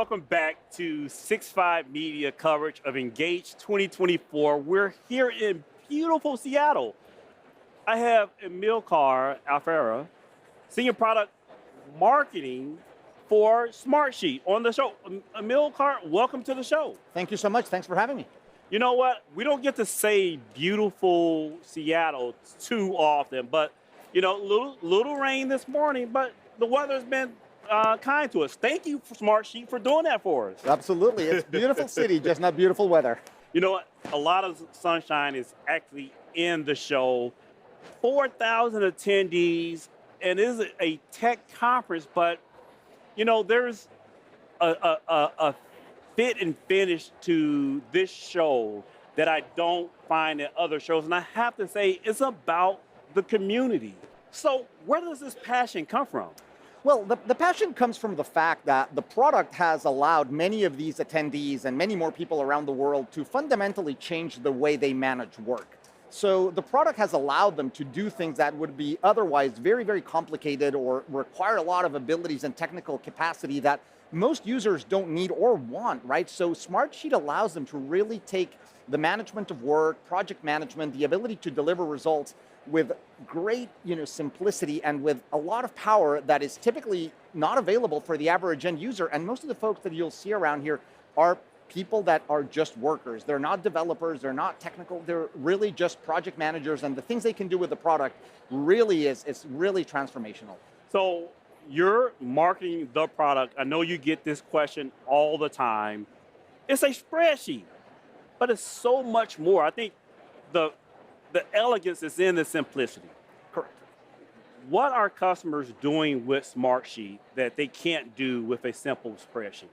welcome back to 6.5 Media coverage of Engage 2024. We're here in beautiful Seattle. I have Amilcar Alfaro, Senior Product Marketing for Smartsheet on the show. Amilcar, welcome to the show. Thank you so much. Thanks for having me. You know what? We don't get to say beautiful Seattle too often, but little rain this morning, but the weather's been kind to us. Thank you, Smartsheet, for doing that for us. Absolutely. It's a beautiful city, just not beautiful weather. You know what? A lot of sunshine is actually in the show. 4,000 attendees, and it is a tech conference, but there's a fit and finish to this show that I don't find at other shows. And I have to say, it's about the community. So where does this passion come from? Well, the passion comes from the fact that the product has allowed many of these attendees and many more people around the world to fundamentally change the way they manage work. So the product has allowed them to do things that would be otherwise very, very complicated or require a lot of abilities and technical capacity that most users don't need or want, right? So Smartsheet allows them to really take the management of work, project management, the ability to deliver results with great simplicity and with a lot of power that is typically not available for the average end user. And most of the folks that you'll see around here are people that are just workers. They're not developers, they're not technical, they're really just project managers, and the things they can do with the product really is really transformational. So you're marketing the product. I know you get this question all the time. It's a spreadsheet, but it's so much more. I think the elegance is in the simplicity. Correct. What are customers doing with Smartsheet that they can't do with a simple spreadsheet?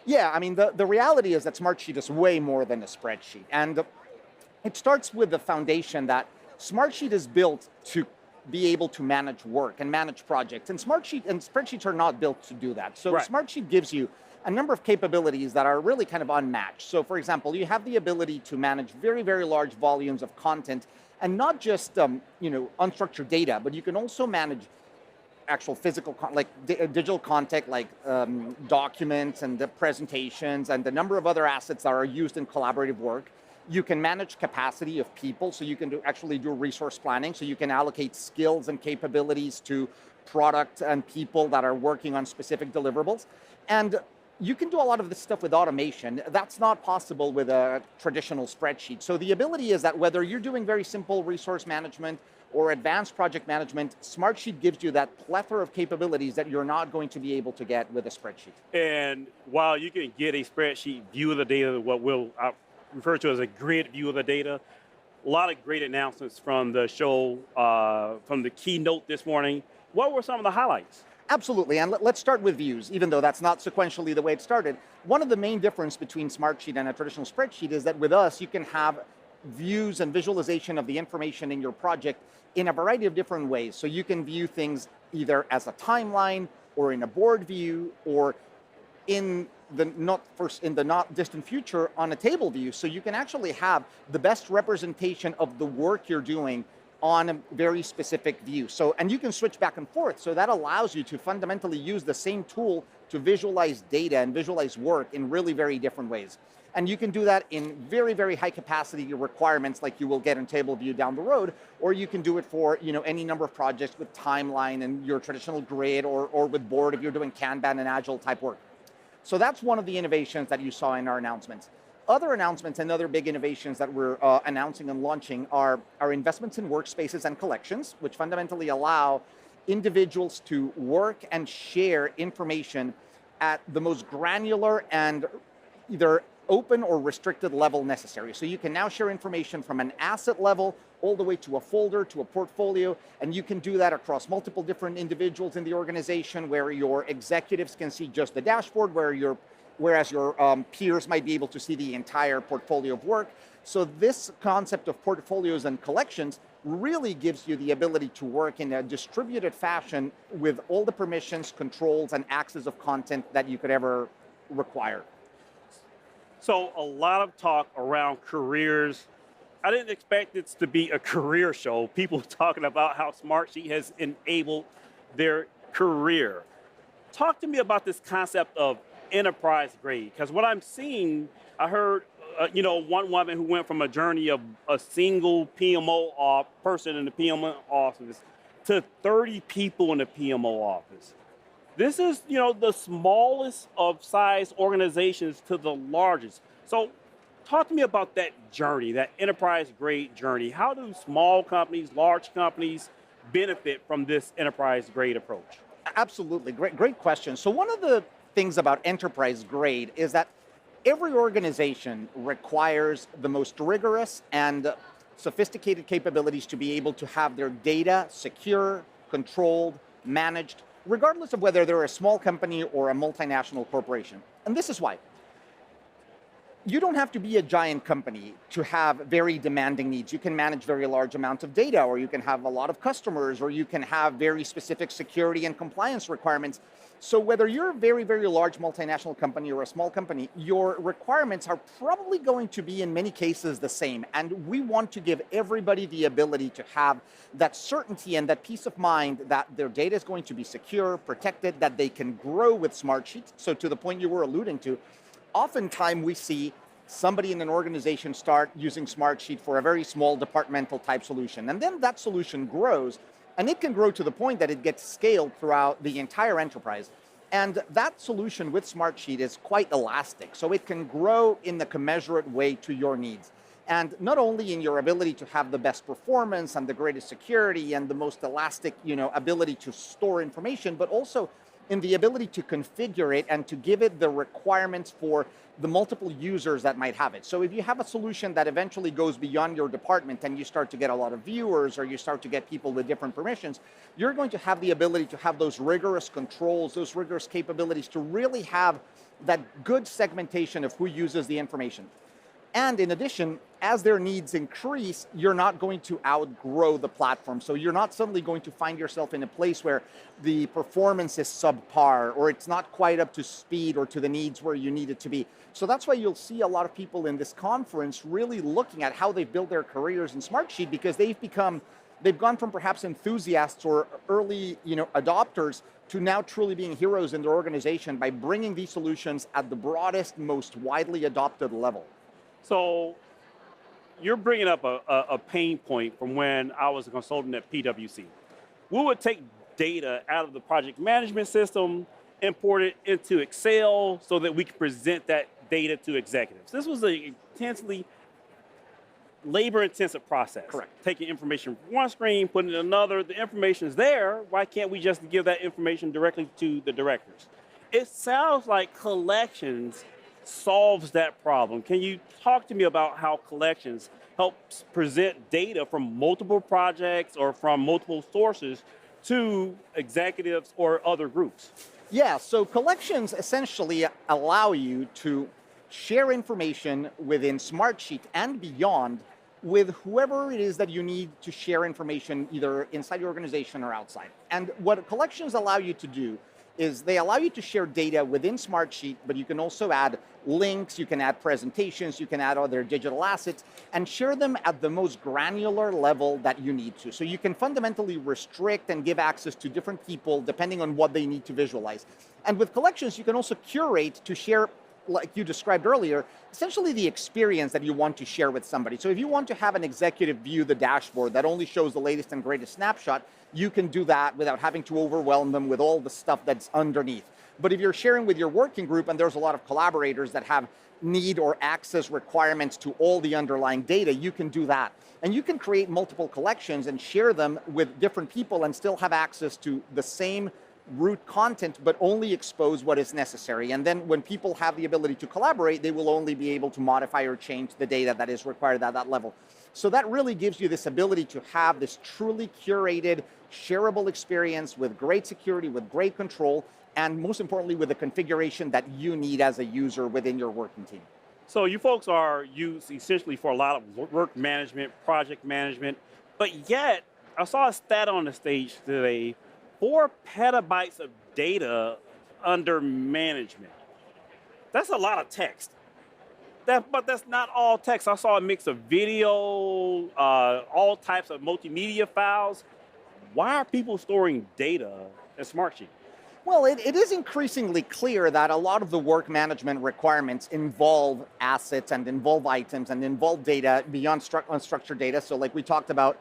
Yeah, I mean, the reality is that Smartsheet is way more than a spreadsheet. And it starts with the foundation that Smartsheet is built to be able to manage work and manage projects. And spreadsheets are not built to do that. So right. Smartsheet gives you a number of capabilities that are really kind of unmatched. So for example, you have the ability to manage very, very large volumes of content, and not just unstructured data, but you can also manage actual physical, digital content, like documents and the presentations and the number of other assets that are used in collaborative work. You can manage capacity of people, so you can actually do resource planning, so you can allocate skills and capabilities to product and people that are working on specific deliverables. And you can do a lot of this stuff with automation. That's not possible with a traditional spreadsheet. So the ability is that whether you're doing very simple resource management or advanced project management, Smartsheet gives you that plethora of capabilities that you're not going to be able to get with a spreadsheet. And while you can get a spreadsheet view of the data, what we'll refer to as a grid view of the data, a lot of great announcements from the show, from the keynote this morning. What were some of the highlights? Absolutely, and let's start with views, even though that's not sequentially the way it started. One of the main differences between Smartsheet and a traditional spreadsheet is that with us, you can have views and visualization of the information in your project in a variety of different ways. So you can view things either as a timeline or in a board view or in the not distant future on a table view. So you can actually have the best representation of the work you're doing on a very specific view. So, and you can switch back and forth. So that allows you to fundamentally use the same tool to visualize data and visualize work in really very different ways. And you can do that in very, very high capacity requirements like you will get in table view down the road, or you can do it for any number of projects with timeline and your traditional grid or with board if you're doing Kanban and Agile type work. So that's one of the innovations that you saw in our announcements. Other announcements and other big innovations that we're announcing and launching are our investments in workspaces and collections, which fundamentally allow individuals to work and share information at the most granular and either open or restricted level necessary. So you can now share information from an asset level all the way to a folder, to a portfolio, and you can do that across multiple different individuals in the organization where your executives can see just the dashboard, whereas your peers might be able to see the entire portfolio of work. So this concept of portfolios and collections really gives you the ability to work in a distributed fashion with all the permissions, controls, and access of content that you could ever require. So a lot of talk around careers. I didn't expect this to be a career show. People talking about how Smartsheet has enabled their career. Talk to me about this concept of enterprise grade? Because what I'm seeing, I heard, one woman who went from a journey of a single person in the PMO office to 30 people in the PMO office. This is, the smallest of size organizations to the largest. So talk to me about that journey, that enterprise grade journey. How do small companies, large companies benefit from this enterprise grade approach? Absolutely, great question. So one of the things about enterprise grade is that every organization requires the most rigorous and sophisticated capabilities to be able to have their data secure, controlled, managed, regardless of whether they're a small company or a multinational corporation. And this is why. You don't have to be a giant company to have very demanding needs. You can manage very large amounts of data, or you can have a lot of customers, or you can have very specific security and compliance requirements. So whether you're a very, very large multinational company or a small company, your requirements are probably going to be in many cases the same. And we want to give everybody the ability to have that certainty and that peace of mind that their data is going to be secure, protected, that they can grow with Smartsheet. So to the point you were alluding to, oftentimes we see somebody in an organization start using Smartsheet for a very small departmental type solution. And then that solution grows, and it can grow to the point that it gets scaled throughout the entire enterprise. And that solution with Smartsheet is quite elastic. So it can grow in the commensurate way to your needs. And not only in your ability to have the best performance and the greatest security and the most elastic, ability to store information, but also in the ability to configure it and to give it the requirements for the multiple users that might have it. So if you have a solution that eventually goes beyond your department and you start to get a lot of viewers or you start to get people with different permissions, you're going to have the ability to have those rigorous controls, those rigorous capabilities to really have that good segmentation of who uses the information. And in addition, as their needs increase, you're not going to outgrow the platform. So you're not suddenly going to find yourself in a place where the performance is subpar or it's not quite up to speed or to the needs where you need it to be. So that's why you'll see a lot of people in this conference really looking at how they've built their careers in Smartsheet, because they've gone from perhaps enthusiasts or early adopters to now truly being heroes in their organization by bringing these solutions at the broadest, most widely adopted level. So you're bringing up a pain point from when I was a consultant at PwC. We would take data out of the project management system, import it into Excel so that we could present that data to executives. This was an intensely labor-intensive process. Correct. Taking information from one screen, putting it in another. The information is there. Why can't we just give that information directly to the directors? It sounds like collections solves that problem. Can you talk to me about how collections helps present data from multiple projects or from multiple sources to executives or other groups? Yeah, so collections essentially allow you to share information within Smartsheet and beyond with whoever it is that you need to share information either inside your organization or outside. And what collections allow you to do is they allow you to share data within Smartsheet, but you can also add links, you can add presentations, you can add other digital assets, and share them at the most granular level that you need to. So you can fundamentally restrict and give access to different people depending on what they need to visualize. And with collections, you can also curate to share, like you described earlier, essentially the experience that you want to share with somebody. So if you want to have an executive view the dashboard that only shows the latest and greatest snapshot, you can do that without having to overwhelm them with all the stuff that's underneath. But if you're sharing with your working group and there's a lot of collaborators that have need or access requirements to all the underlying data, you can do that. And you can create multiple collections and share them with different people and still have access to the same root content, but only expose what is necessary. And then when people have the ability to collaborate, they will only be able to modify or change the data that is required at that level. So that really gives you this ability to have this truly curated, shareable experience with great security, with great control, and most importantly, with the configuration that you need as a user within your working team. So you folks are used essentially for a lot of work management, project management, but yet I saw a stat on the stage today, 4 petabytes of data under management. That's a lot of text. But that's not all text. I saw a mix of video, all types of multimedia files. Why are people storing data in Smartsheet? Well, it is increasingly clear that a lot of the work management requirements involve assets and involve items and involve data beyond unstructured data. So like we talked about,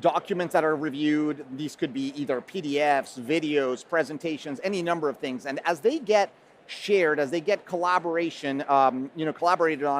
documents that are reviewed, these could be either PDFs, videos, presentations, any number of things. And as they get shared, as they get collaborated on,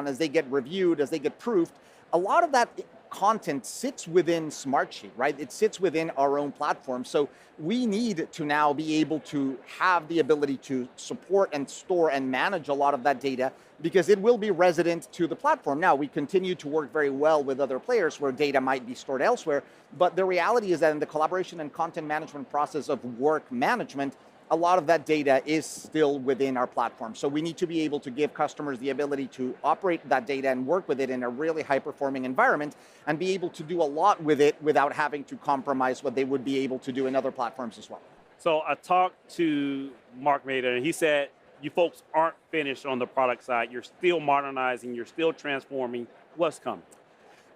as they get reviewed, as they get proofed, a lot of that content sits within Smartsheet, right? It sits within our own platform. So we need to now be able to have the ability to support and store and manage a lot of that data because it will be resident to the platform. Now, we continue to work very well with other players where data might be stored elsewhere, but the reality is that in the collaboration and content management process of work management, a lot of that data is still within our platform. So we need to be able to give customers the ability to operate that data and work with it in a really high-performing environment and be able to do a lot with it without having to compromise what they would be able to do in other platforms as well. So I talked to Mark Mader, and he said, you folks aren't finished on the product side. You're still modernizing, you're still transforming. What's coming?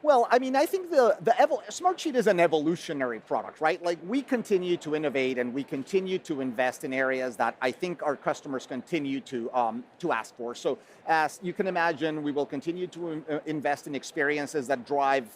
Well, I mean, I think Smartsheet is an evolutionary product, right? Like we continue to innovate and we continue to invest in areas that I think our customers continue to ask for. So as you can imagine, we will continue to invest in experiences that drive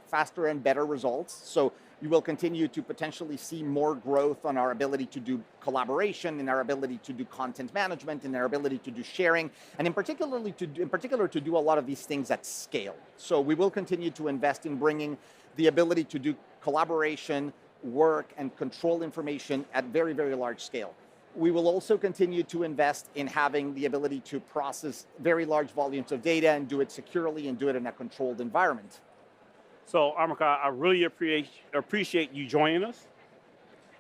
faster and better results. So you will continue to potentially see more growth on our ability to do collaboration, in our ability to do content management, in our ability to do sharing, and in particular to do a lot of these things at scale. So we will continue to invest in bringing the ability to do collaboration, work, and control information at very, very large scale. We will also continue to invest in having the ability to process very large volumes of data and do it securely and do it in a controlled environment. So, Amilcar, I really appreciate you joining us.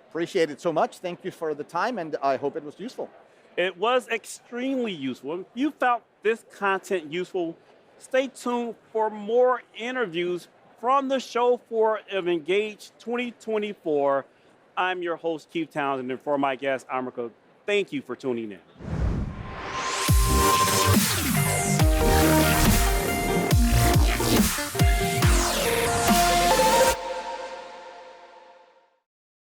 Appreciate it so much. Thank you for the time, and I hope it was useful. It was extremely useful. If you found this content useful, stay tuned for more interviews from the show floor of Engage 2024. I'm your host, Keith Townsend, and for my guest, Amilcar, thank you for tuning in.